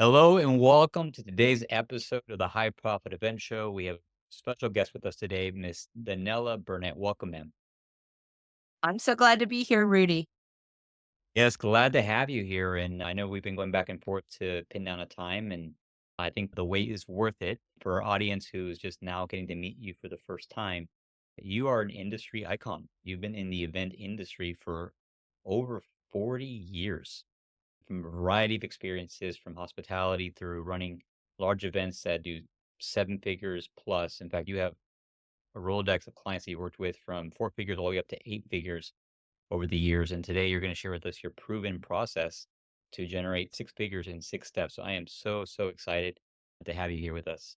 Hello and welcome to today's episode of the High Profit Event Show. We have a special guest with us today, Miss Dannella Burnett. Welcome, ma'am. I'm so glad to be here, Rudy. Yes, glad to have you here. And I know we've been going back and forth to pin down a time, and I think the wait is worth it for our audience who's just now getting to meet you for the first time. You are an industry icon. You've been in the event industry for over 40 years. From a variety of experiences from hospitality through running large events that do 7 figures plus. In fact, you have a Rolodex of clients that you worked with from 4 figures all the way up to 8 figures over the years, and today you're gonna share with us your proven process to generate 6 figures in 6 steps. So I am so, so excited to have you here with us.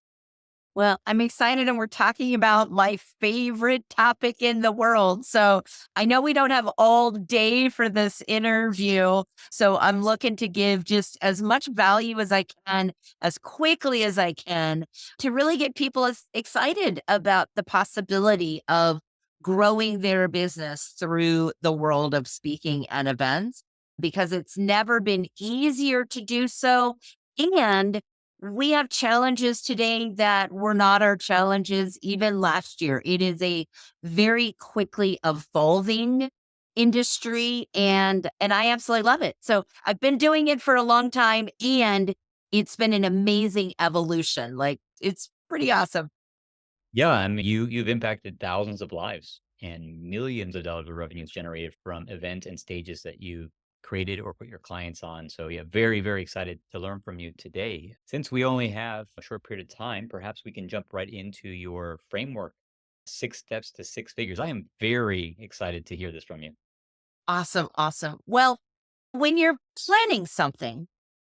Well, I'm excited, and we're talking about my favorite topic in the world. So I know we don't have all day for this interview. So I'm looking to give just as much value as I can, as quickly as I can, to really get people as excited about the possibility of growing their business through the world of speaking and events, because it's never been easier to do so. And we have challenges today that were not our challenges even last year. It is a very quickly evolving industry and I absolutely love it. So I've been doing it for a long time and it's been an amazing evolution. Like it's pretty awesome. Yeah, I mean, you've impacted thousands of lives and millions of dollars of revenues generated from event and stages that you created or put your clients on. So yeah, very, very excited to learn from you today. Since we only have a short period of time, perhaps we can jump right into your framework, 6 steps to 6 figures. I am very excited to hear this from you. Awesome, awesome. Well, when you're planning something,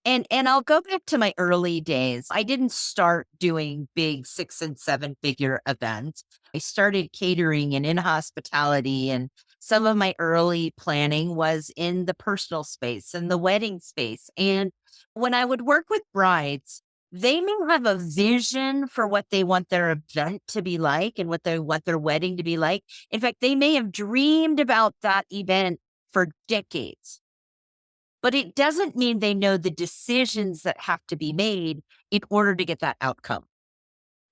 and I'll go back to my early days. I didn't start doing big 6 and 7-figure events. I started catering and in hospitality, and some of my early planning was in the personal space and the wedding space. And when I would work with brides, they may have a vision for what they want their event to be like and what they want their wedding to be like. In fact, they may have dreamed about that event for decades, but it doesn't mean they know the decisions that have to be made in order to get that outcome.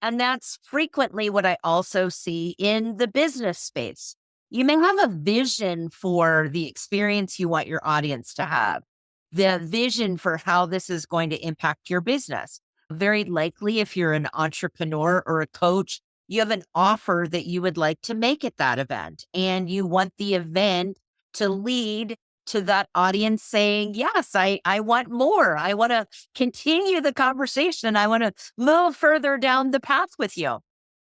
And that's frequently what I also see in the business space. You may have a vision for the experience you want your audience to have, the vision for how this is going to impact your business. Very likely, if you're an entrepreneur or a coach, you have an offer that you would like to make at that event, and you want the event to lead to that audience saying, yes, I want more. I want to continue the conversation. I want to move further down the path with you.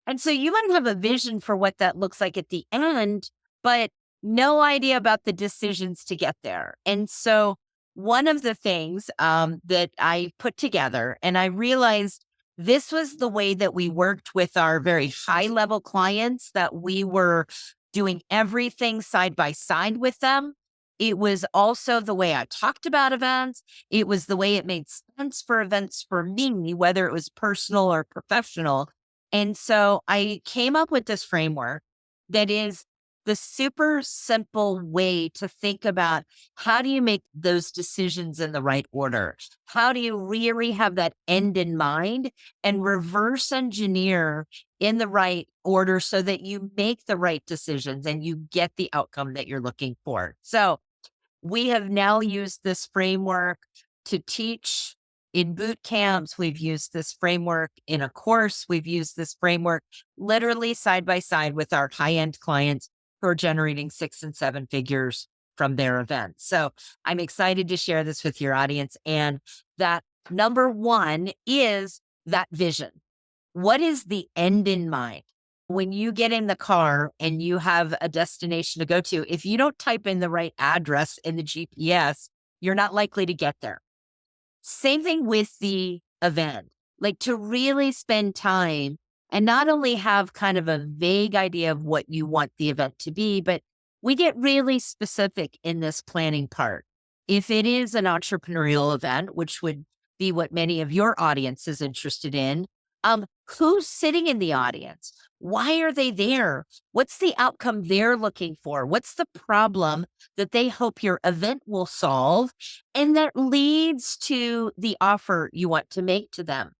And so you might have a vision for what that looks like at the end, but no idea about the decisions to get there. And so one of the things that I put together, and I realized this was the way that we worked with our very high level clients, that we were doing everything side by side with them. It was also the way I talked about events. It was the way it made sense for events for me, whether it was personal or professional. And so I came up with this framework that is the super simple way to think about how do you make those decisions in the right order? How do you really have that end in mind and reverse engineer in the right order so that you make the right decisions and you get the outcome that you're looking for? So we have now used this framework to teach in boot camps. We've used this framework in a course. We've used this framework literally side by side with our high end clients who are generating 6 and 7 figures from their events. So I'm excited to share this with your audience. And that number one is that vision. What is the end in mind? When you get in the car and you have a destination to go to, if you don't type in the right address in the GPS, you're not likely to get there. Same thing with the event, like to really spend time and not only have kind of a vague idea of what you want the event to be, but we get really specific in this planning part. If it is an entrepreneurial event, which would be what many of your audience is interested in, Who's sitting in the audience? Why are they there? What's the outcome they're looking for? What's the problem that they hope your event will solve? And that leads to the offer you want to make to them.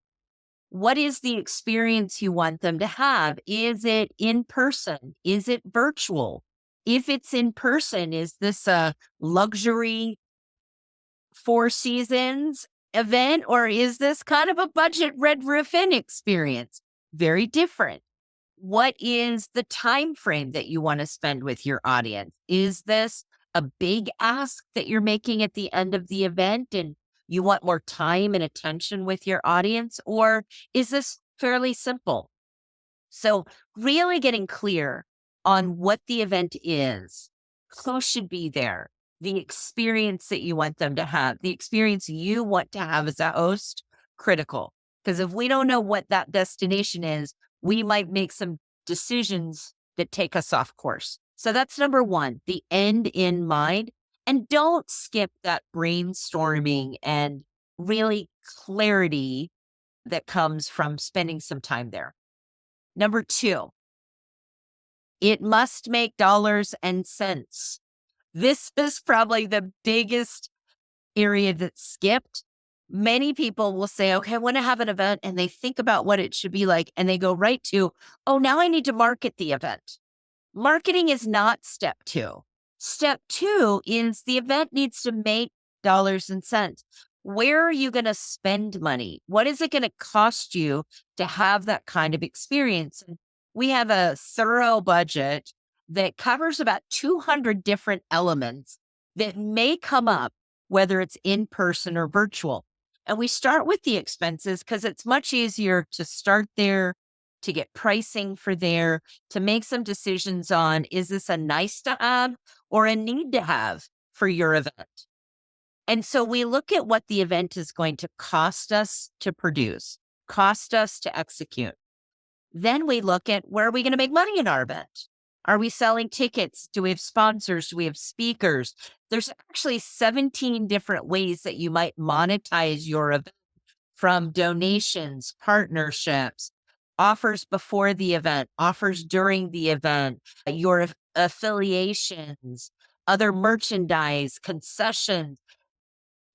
What is the experience you want them to have? Is it in person? Is it virtual? If it's in person, is this a luxury Four Seasons event, or is this kind of a budget Red Roof Inn experience? Very different. What is the time frame that you want to spend with your audience? Is this a big ask that you're making at the end of the event and you want more time and attention with your audience? Or is this fairly simple? So, really getting clear on what the event is, who should be there, the experience that you want them to have, the experience you want to have as a host, critical. Because if we don't know what that destination is, we might make some decisions that take us off course. So that's number one, the end in mind. And don't skip that brainstorming and really clarity that comes from spending some time there. Number two, it must make dollars and cents. This is probably the biggest area that's skipped. Many people will say, okay, I want to have an event, and they think about what it should be like, and they go right to, oh, now I need to market the event. Marketing is not step two. Step two is the event needs to make dollars and cents. Where are you going to spend money? What is it going to cost you to have that kind of experience? And we have a thorough budget that covers about 200 different elements that may come up, whether it's in person or virtual. And we start with the expenses because it's much easier to start there, to get pricing for there, to make some decisions on, is this a nice to have or a need to have for your event? And so we look at what the event is going to cost us to produce, cost us to execute. Then we look at, where are we going to make money in our event? Are we selling tickets? Do we have sponsors? Do we have speakers? There's actually 17 different ways that you might monetize your event, from donations, partnerships, offers before the event, offers during the event, your affiliations, other merchandise, concessions.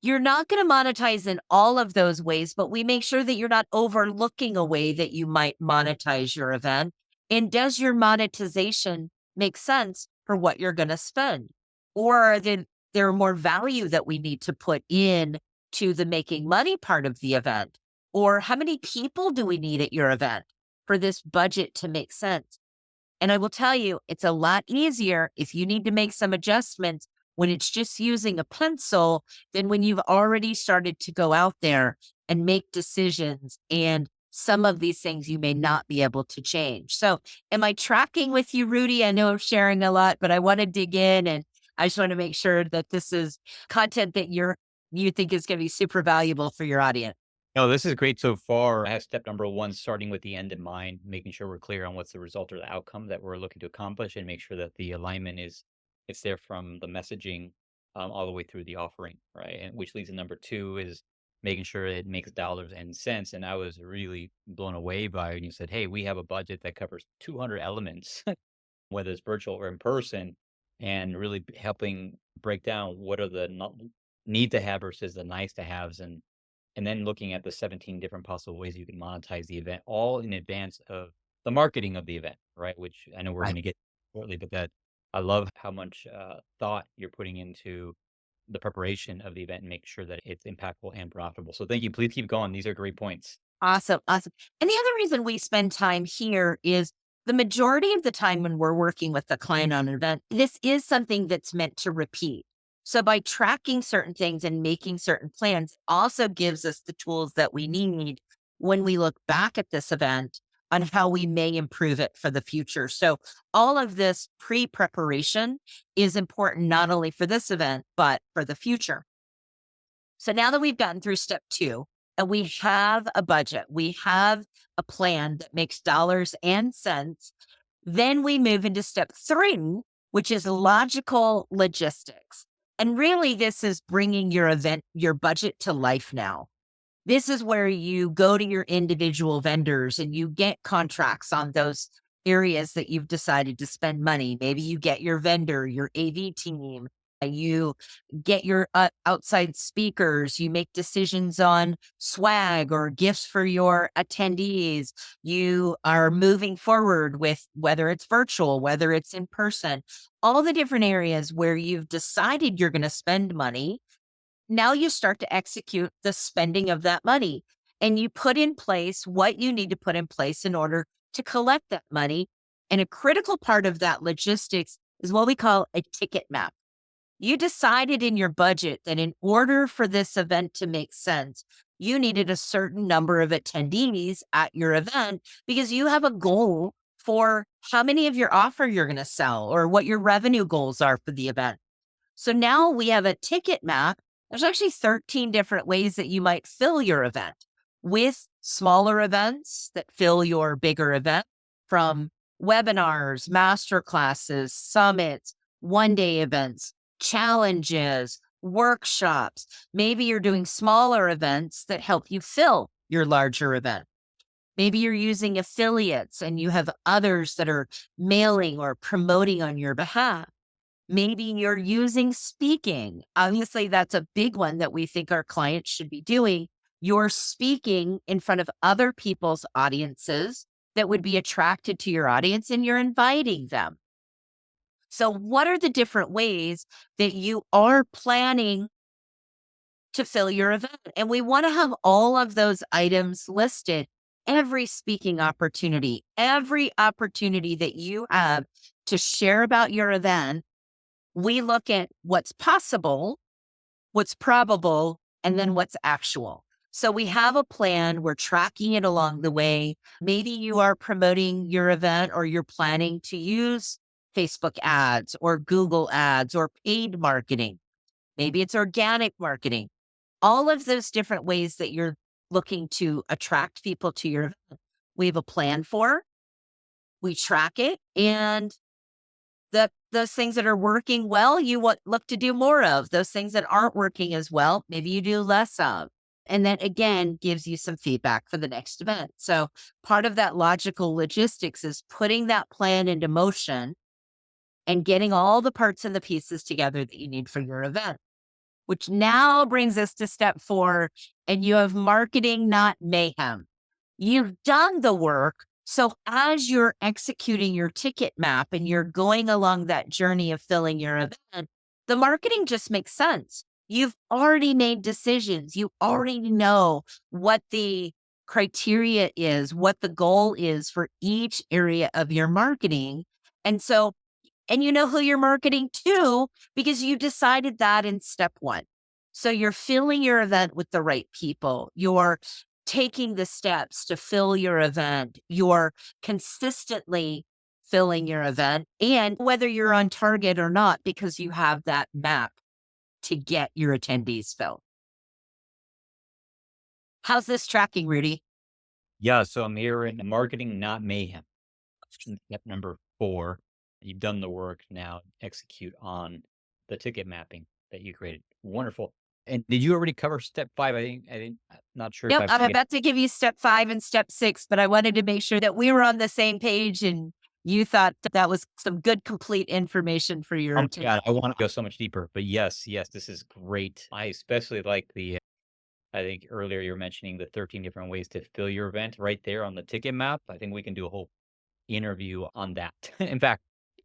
You're not going to monetize in all of those ways, but we make sure that you're not overlooking a way that you might monetize your event. And does your monetization make sense for what you're going to spend? Or are there more value that we need to put in to the making money part of the event? Or how many people do we need at your event for this budget to make sense? And I will tell you, it's a lot easier if you need to make some adjustments when it's just using a pencil than when you've already started to go out there and make decisions. And some of these things you may not be able to change. So, am I tracking with you, Rudy? I know I'm sharing a lot, but I want to dig in, and I just want to make sure that this is content that you think is going to be super valuable for your audience. No, this is great so far. I have step number one, starting with the end in mind, making sure we're clear on what's the result or the outcome that we're looking to accomplish, and make sure that the alignment is it's there from the messaging all the way through the offering, right? And which leads to number two is making sure it makes dollars and cents. And I was really blown away by when you said, "Hey, we have a budget that covers 200 elements, whether it's virtual or in person," and really helping break down what are the not need to have versus the nice to haves, and then looking at the 17 different possible ways you can monetize the event, all in advance of the marketing of the event, right? Which I know we're going Right. to get shortly, but that I love how much thought you're putting into the preparation of the event and make sure that it's impactful and profitable. So thank you. Please keep going. These are great points. Awesome, awesome. And the other reason we spend time here is the majority of the time when we're working with the client on an event, this is something that's meant to repeat. So by tracking certain things and making certain plans also gives us the tools that we need when we look back at this event on how we may improve it for the future. So all of this pre-preparation is important not only for this event, but for the future. So now that we've gotten through step two and we have a budget, we have a plan that makes dollars and cents, then we move into step three, which is logical logistics. And really, this is bringing your event, your budget to life now. This is where you go to your individual vendors and you get contracts on those areas that you've decided to spend money. Maybe you get your vendor, your AV team, you get your outside speakers, you make decisions on swag or gifts for your attendees. You are moving forward with whether it's virtual, whether it's in person, all the different areas where you've decided you're going to spend money. Now you start to execute the spending of that money and you put in place what you need to put in place in order to collect that money. And a critical part of that logistics is what we call a ticket map. You decided in your budget that in order for this event to make sense, you needed a certain number of attendees at your event because you have a goal for how many of your offer you're going to sell or what your revenue goals are for the event. So now we have a ticket map. There's actually 13 different ways that you might fill your event with smaller events that fill your bigger event, from webinars, masterclasses, summits, 1 day events, challenges, workshops. Maybe you're doing smaller events that help you fill your larger event. Maybe you're using affiliates and you have others that are mailing or promoting on your behalf. Maybe you're using speaking. Obviously, that's a big one that we think our clients should be doing. You're speaking in front of other people's audiences that would be attracted to your audience, and you're inviting them. So, what are the different ways that you are planning to fill your event? And we want to have all of those items listed. Every speaking opportunity, every opportunity that you have to share about your event, we look at what's possible, what's probable, and then what's actual. So we have a plan. We're tracking it along the way. Maybe you are promoting your event or you're planning to use Facebook ads or Google ads or paid marketing. Maybe it's organic marketing. All of those different ways that you're looking to attract people to your event, we have a plan for, we track it, and those things that are working well, you look to do more of. Those things that aren't working as well, maybe you do less of. And that again gives you some feedback for the next event. So part of that logical logistics is putting that plan into motion and getting all the parts and the pieces together that you need for your event, which now brings us to step 4. And you have marketing, not mayhem. You've done the work. So as you're executing your ticket map and you're going along that journey of filling your event, the marketing just makes sense. You've already made decisions. You already know what the criteria is, what the goal is for each area of your marketing. And so, and you know who you're marketing to because you decided that in step 1. So you're filling your event with the right people. You're taking the steps to fill your event. You're consistently filling your event, and whether you're on target or not, because you have that map to get your attendees filled. How's this tracking, Rudy? Yeah, so I'm hearing marketing, not mayhem. Step number 4, you've done the work, now execute on the ticket mapping that you created. Wonderful. And did you already cover step 5? I think not sure if Yep, I've I'm forget. about to give you step 5 and step 6, but I wanted to make sure that we were on the same page and you thought that was some good, complete information for your Oh my attention. god, I wanna go so much deeper, but yes, yes, this is great. I especially like I think earlier you were mentioning the 13 different ways to fill your event right there on the ticket map. I think we can do a whole interview on that. In fact,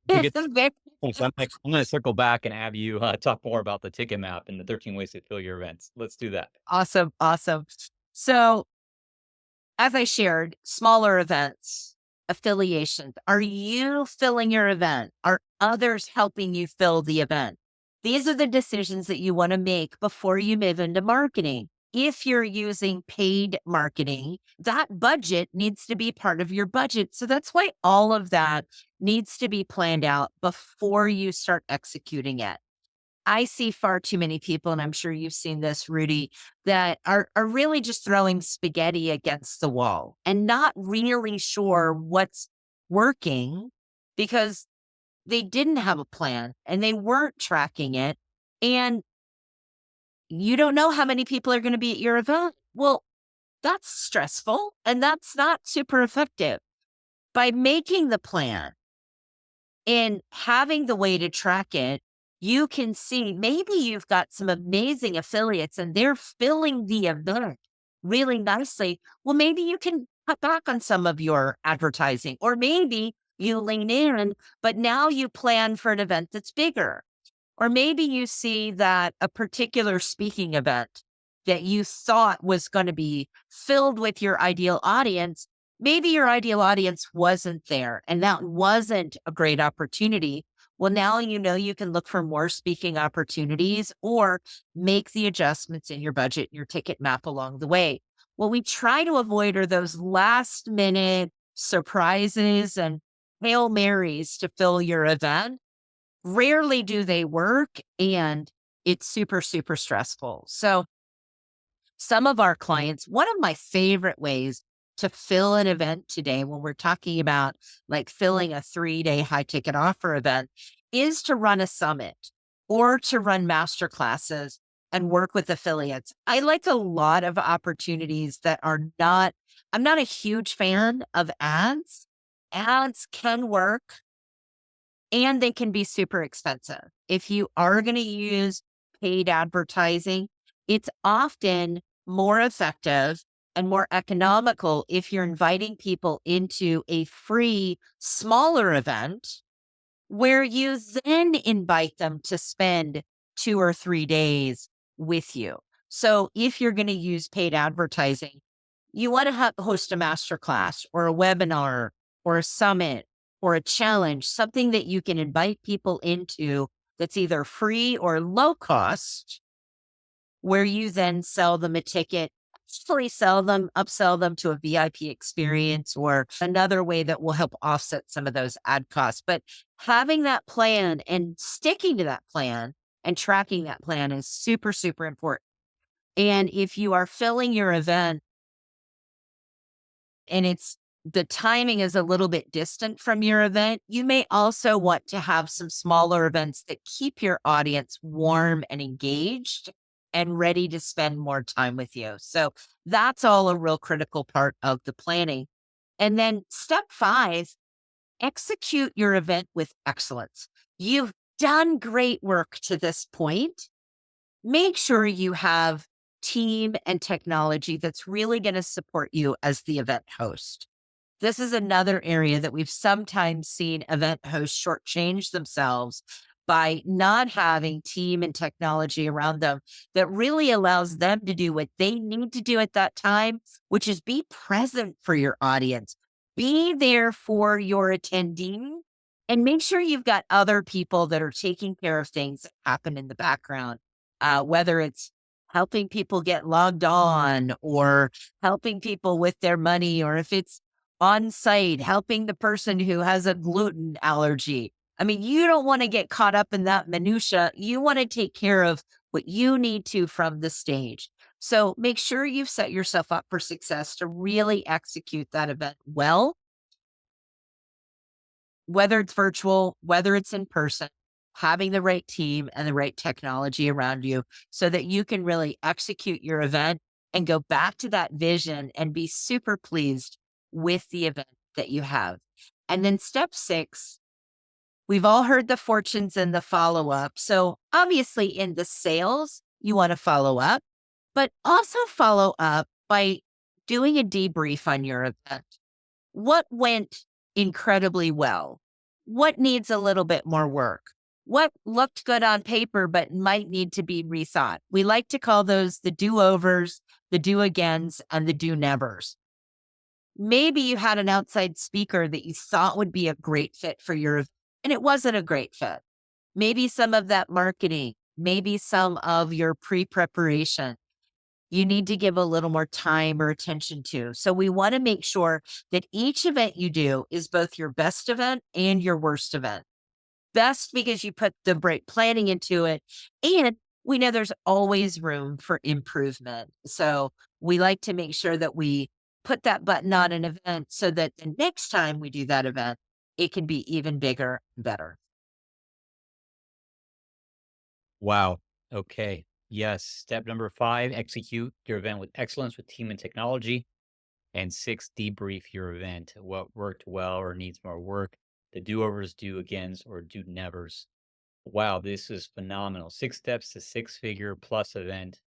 to get so I'm gonna circle back and have you, talk more about the ticket map and the 13 ways to fill your events. Let's do that. Awesome, awesome. So, as I shared, smaller events, affiliations. Are you filling your event? Are others helping you fill the event? These are the decisions that you want to make before you move into marketing. If you're using paid marketing, that budget needs to be part of your budget. So that's why all of that needs to be planned out before you start executing it. I see far too many people, and I'm sure you've seen this, Rudy, that are really just throwing spaghetti against the wall and not really sure what's working because they didn't have a plan and they weren't tracking it. And you don't know how many people are going to be at your event. Well, That's stressful and that's not super effective. By making the plan and having the way to track it, you can see maybe you've got some amazing affiliates and they're filling the event really nicely. Well, maybe you can cut back on some of your advertising, or maybe you lean in, but now you plan for an event that's bigger. Or maybe you see that a particular speaking event that you thought was going to be filled with your ideal audience, maybe your ideal audience wasn't there and that wasn't a great opportunity. Well, now you know you can look for more speaking opportunities or make the adjustments in your budget, your ticket map along the way. What we try to avoid are those last minute surprises and Hail Marys to fill your event. Rarely do they work, and it's super, super stressful. So, some of our clients, one of my favorite ways to fill an event today when we're talking about like filling a 3-day high ticket offer event is to run a summit or to run masterclasses and work with affiliates. I like a lot of opportunities that are not, I'm not a huge fan of ads. Ads can work and they can be super expensive. If you are going to use paid advertising, it's often more effective and more economical if you're inviting people into a free, smaller event where you then invite them to spend 2 or 3 days with you. So if you're going to use paid advertising, you want to host a masterclass or a webinar or a summit or a challenge, something that you can invite people into that's either free or low cost, where you then sell them a ticket, actually sell them, upsell them to a VIP experience or another way that will help offset some of those ad costs. But having that plan and sticking to that plan and tracking that plan is super, super important. And if you are filling your event and it's the timing is a little bit distant from your event, you may also want to have some smaller events that keep your audience warm and engaged and ready to spend more time with you. So that's all a real critical part of the planning. And then step 5, execute your event with excellence. You've done great work to this point. Make sure you have team and technology that's really going to support you as the event host. This is another area that we've sometimes seen event hosts shortchange themselves by not having team and technology around them that really allows them to do what they need to do at that time, which is be present for your audience, be there for your attendee, and make sure you've got other people that are taking care of things that happen in the background, whether it's helping people get logged on or helping people with their money, or if it's on site, helping the person who has a gluten allergy. I mean, you don't want to get caught up in that minutia. You want to take care of what you need to from the stage. So make sure you've set yourself up for success to really execute that event well, whether it's virtual, whether it's in person, having the right team and the right technology around you so that you can really execute your event and go back to that vision and be super pleased with the event that you have. And then step 6, we've all heard the fortunes and the follow up. So obviously in the sales, you want to follow up, but also follow up by doing a debrief on your event. What went incredibly well? What needs a little bit more work? What looked good on paper but might need to be rethought? We like to call those the do overs, the do agains, and the do nevers. Maybe you had an outside speaker that you thought would be a great fit for your event, and it wasn't a great fit. Maybe some of that marketing, maybe some of your pre preparation you need to give a little more time or attention to. So we want to make sure that each event you do is both your best event and your worst event. Best because you put the right planning into it. And we know there's always room for improvement. So we like to make sure that we put that button on an event so that the next time we do that event, it can be even bigger and better. Wow. Okay. Yes. Step number 5, execute your event with excellence with team and technology. And 6, debrief your event. What worked well or needs more work? The do-overs, do-agains, or do-nevers. Wow, this is phenomenal. 6 steps to six-figure plus event.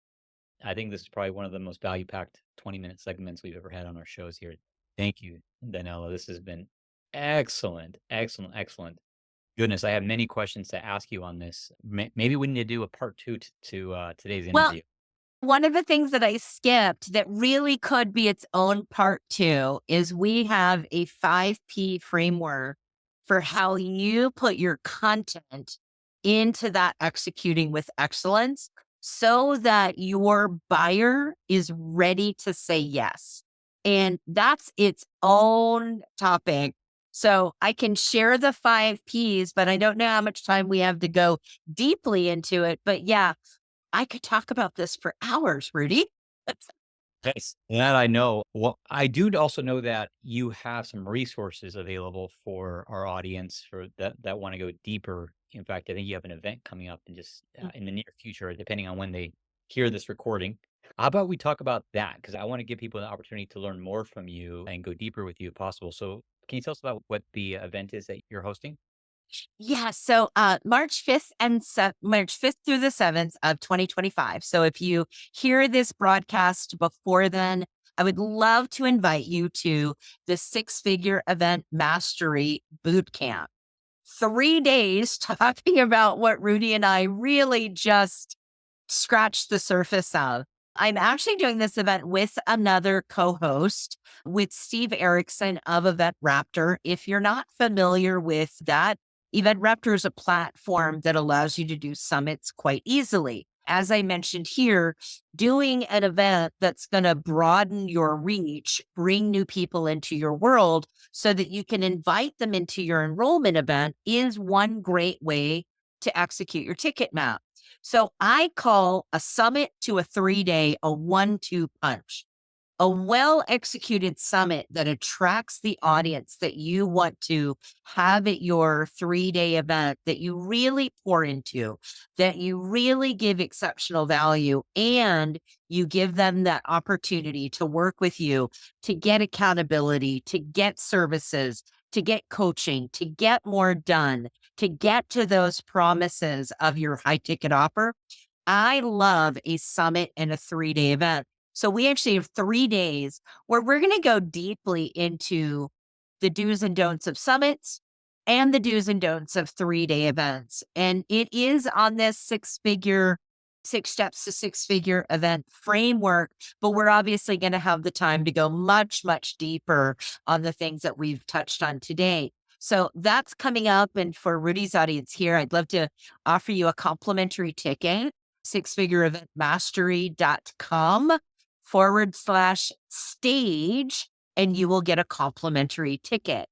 I think this is probably one of the most value-packed 20-minute segments we've ever had on our shows here. Thank you, Danella. This has been excellent, excellent, excellent. Goodness, I have many questions to ask you on this. Maybe we need to do a part 2 to today's Well, interview. one of the things that I skipped that really could be its own part two is we have a 5P framework for how you put your content into that executing with excellence so that your buyer is ready to say yes. And that's its own topic. So I can share the 5Ps, but I don't know how much time we have to go deeply into it. But yeah, I could talk about this for hours, Rudy. Yes. That I know. Well, I do also know that you have some resources available for our audience for that want to go deeper. In fact, I think you have an event coming up in the near future, depending on when they hear this recording. How about we talk about that? Because I want to give people the opportunity to learn more from you and go deeper with you if possible. So, can you tell us about what the event is that you're hosting? Yeah, so March 5th and March 5th through the 7th of 2025. So if you hear this broadcast before then, I would love to invite you to the six-figure event mastery boot camp. 3 days talking about what Rudy and I really just scratched the surface of. I'm actually doing this event with another co-host with Steve Erickson of Event Raptor. If you're not familiar with that, Event Raptor is a platform that allows you to do summits quite easily. As I mentioned here, doing an event that's going to broaden your reach, bring new people into your world so that you can invite them into your enrollment event is one great way to execute your ticket map. So I call a summit to a 3 day a 1-2 punch. A well executed summit that attracts the audience that you want to have at your 3 day event, that you really pour into, that you really give exceptional value, and you give them that opportunity to work with you, to get accountability, to get services, to get coaching, to get more done, to get to those promises of your high ticket offer. I love a summit and a 3 day event. So we actually have 3 days where we're going to go deeply into the do's and don'ts of summits and the do's and don'ts of 3 day events. And it is on this six steps to six-figure event framework, but we're obviously going to have the time to go much, much deeper on the things that we've touched on today. So that's coming up. And for Rudy's audience here, I'd love to offer you a complimentary ticket, sixfigureeventmastery.com/stage, and you will get a complimentary ticket.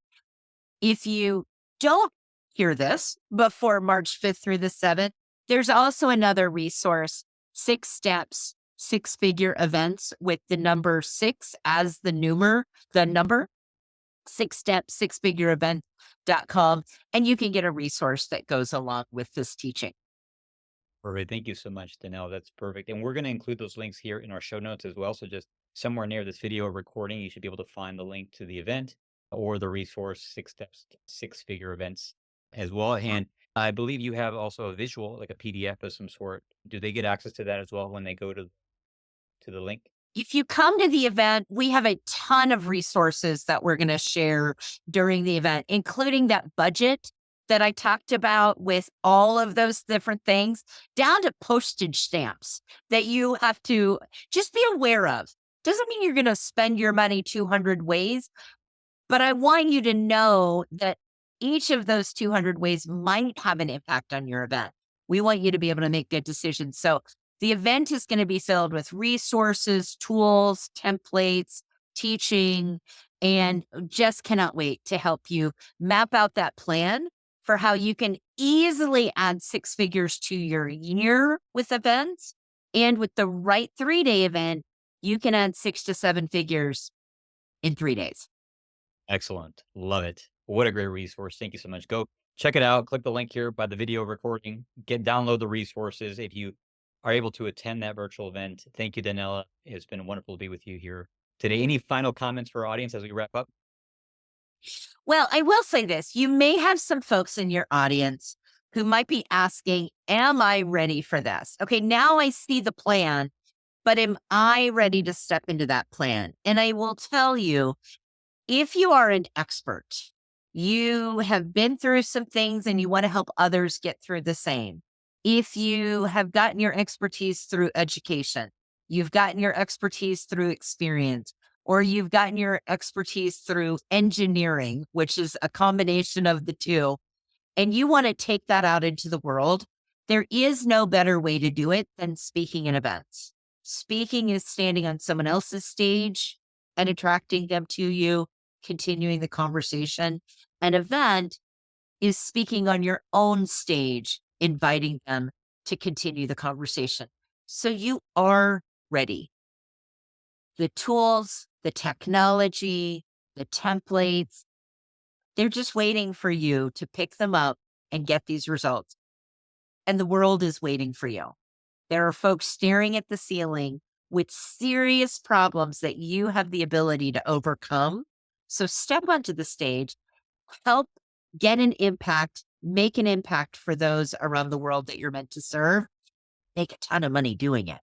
If you don't hear this before March 5th through the 7th, there's also another resource, 6 steps, six-figure events with the number 6 as the number, 6 steps, sixfigureevent.com, and you can get a resource that goes along with this teaching. Perfect. Thank you so much, Danelle. That's perfect. And we're going to include those links here in our show notes as well. So just somewhere near this video recording, you should be able to find the link to the event or the resource, 6 steps, to six-figure events as well. And I believe you have also a visual, like a PDF of some sort. Do they get access to that as well when they go to the link? If you come to the event, we have a ton of resources that we're going to share during the event, including that budget that I talked about with all of those different things, down to postage stamps that you have to just be aware of. Doesn't mean you're going to spend your money 200 ways, but I want you to know that each of those 200 ways might have an impact on your event. We want you to be able to make good decisions. So the event is going to be filled with resources, tools, templates, teaching, and just cannot wait to help you map out that plan for how you can easily add 6 figures to your year with events. And with the right 3 day event, you can add 6 to 7 figures in 3 days. Excellent. Love it. What a great resource. Thank you so much. Go check it out. Click the link here by the video recording. Download the resources. If you are able to attend that virtual event. Thank you, Danella. It's been wonderful to be with you here today. Any final comments for our audience as we wrap up? Well, I will say this, you may have some folks in your audience who might be asking, "Am I ready for this? Okay, now I see the plan, but am I ready to step into that plan?" And I will tell you, if you are an expert, you have been through some things and you want to help others get through the same. If you have gotten your expertise through education, you've gotten your expertise through experience, or you've gotten your expertise through engineering, which is a combination of the two, and you want to take that out into the world, there is no better way to do it than speaking in events. Speaking is standing on someone else's stage and attracting them to you, continuing the conversation. An event is speaking on your own stage, inviting them to continue the conversation. So you are ready. The tools, the technology, the templates, they're just waiting for you to pick them up and get these results. And the world is waiting for you. There are folks staring at the ceiling with serious problems that you have the ability to overcome. So step onto the stage, help get an impact, make an impact for those around the world that you're meant to serve, make a ton of money doing it.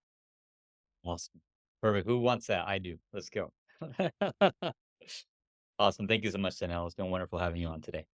Awesome. Perfect. Who wants that? I do. Let's go. Awesome. Thank you so much, Danella. It's been wonderful having you on today.